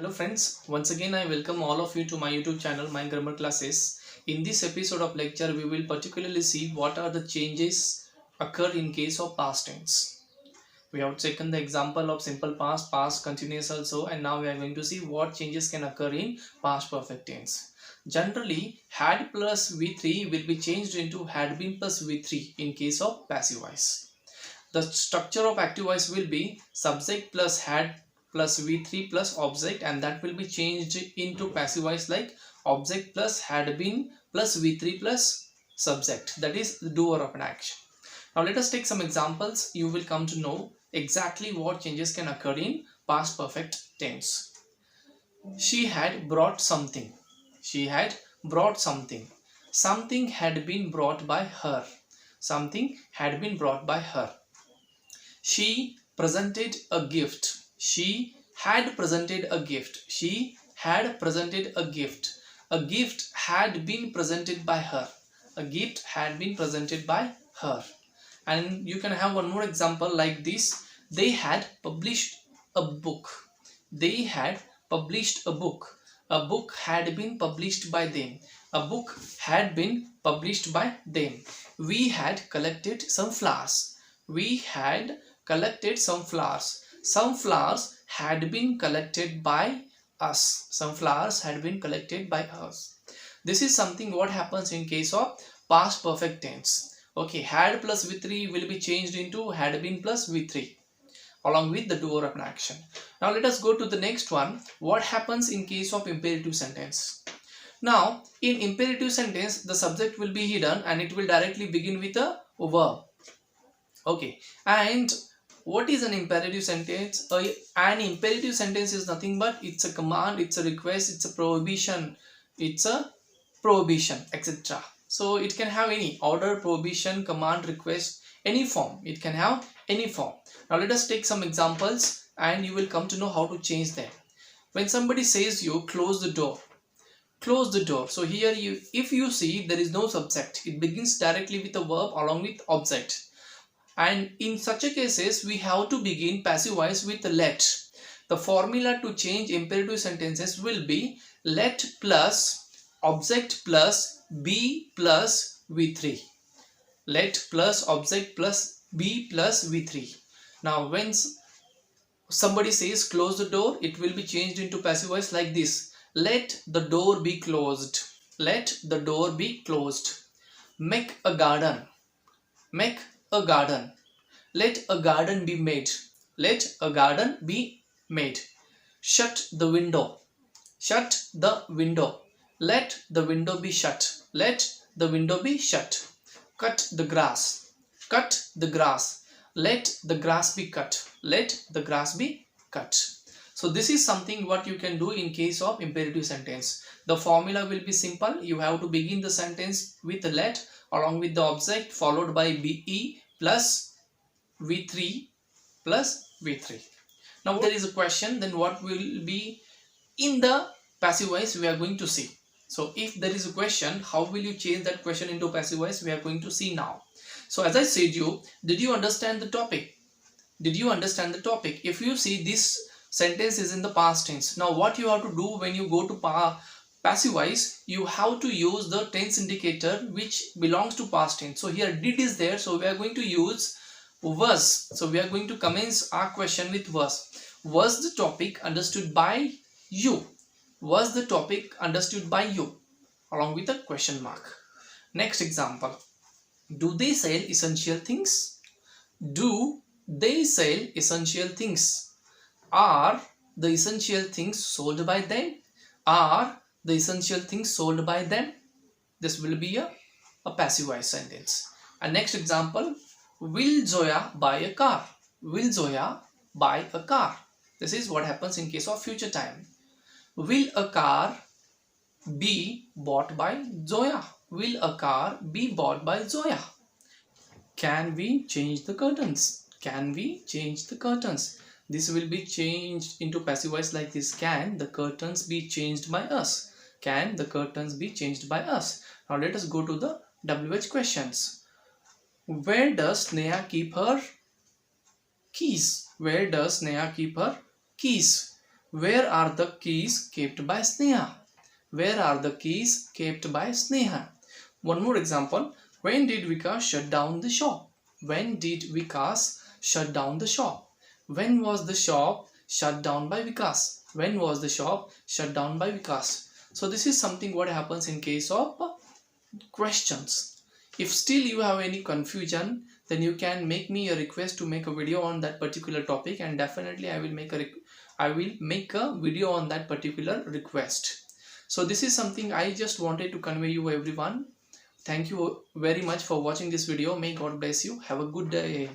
Hello friends, once again I welcome all of you to my YouTube channel, My Grammar Classes. In this episode of lecture, we will particularly see what are the changes occur in case of past tense. We have taken the example of simple past, past continuous also, and now we are going to see what changes can occur in past perfect tense. Generally, had plus V3 will be changed into had been plus V3 in case of passive voice. The structure of active voice will be subject plus had plus V3 plus object, and that will be changed into passive voice like object plus had been plus V3 plus subject, that is the doer of an action. Now let us take some examples. You will come to know exactly what changes can occur in past perfect tense. She had brought something. She had brought something. Something had been brought by her. Something had been brought by her. She presented a gift. She had presented a gift. She had presented a gift. A gift had been presented by her. A gift had been presented by her. And you can have one more example like this. They had published a book. They had published a book. A book had been published by them. A book had been published by them. We had collected some flowers. We had collected some flowers. Some flowers had been collected by us. Some flowers had been collected by us. This is something what happens in case of past perfect tense. Okay, had plus V3 will be changed into had been plus V3 along with the doer of an action. Now let us go to the next one. What happens in case of imperative sentence? Now in imperative sentence, the subject will be hidden and it will directly begin with a verb. Okay, and what is an imperative sentence? An imperative sentence is nothing but it's a command, it's a request, it's a prohibition, etc. So it can have any order, prohibition, command, request, any form. It can have any form. Now let us take some examples and you will come to know how to change them. When somebody says you close the door, close the door. So here if you see there is no subject, it begins directly with a verb along with object. And in such a cases, we have to begin passive voice with let. The formula to change imperative sentences will be let plus object plus be plus V3. Let plus object plus be plus V3. Now when somebody says close the door, it will be changed into passive voice like this. Let the door be closed. Let the door be closed. Make a garden. Make a garden. Let a garden be made. Let a garden be made. Shut the window. Shut the window. Let the window be shut. Let the window be shut. Cut the grass. Cut the grass. Let the grass be cut. Let the grass be cut. So this is something what you can do in case of imperative sentence. The formula will be simple. You have to begin the sentence with let along with the object followed by be plus V3 plus V3. Now if there is a question, then what will be in the passive voice we are going to see. So if there is a question, how will you change that question into passive voice we are going to see now. So as I said you, did you understand the topic? Did you understand the topic? If you see this sentence is in the past tense. Now what you have to do when you go to passive voice, you have to use the tense indicator which belongs to past tense. So here did is there, so we are going to use was. So we are going to commence our question with was. Was the topic understood by you? Was the topic understood by you? Along with a question mark. Next example. Do they sell essential things? Do they sell essential things? Are the essential things sold by them? Are the essential things sold by them? This will be a passive voice sentence. And next example. Will Zoya buy a car? Will Zoya buy a car? This is what happens in case of future time. Will a car be bought by Zoya? Will a car be bought by Zoya? Can we change the curtains? Can we change the curtains? This will be changed into passive voice like this. Can the curtains be changed by us? Can the curtains be changed by us? Now let us go to the WH questions. Where does Sneha keep her keys? Where does Sneha keep her keys? Where are the keys kept by Sneha? Where are the keys kept by Sneha? One more example. When did Vikas shut down the shop? When did Vikas shut down the shop? When was the shop shut down by Vikas? When was the shop shut down by Vikas? So this is something what happens in case of questions. If still you have any confusion, then you can make me a request to make a video on that particular topic, and definitely I will make a video on that particular request. So this is something I just wanted to convey you everyone. Thank you very much for watching this video. May God bless you. Have a good day.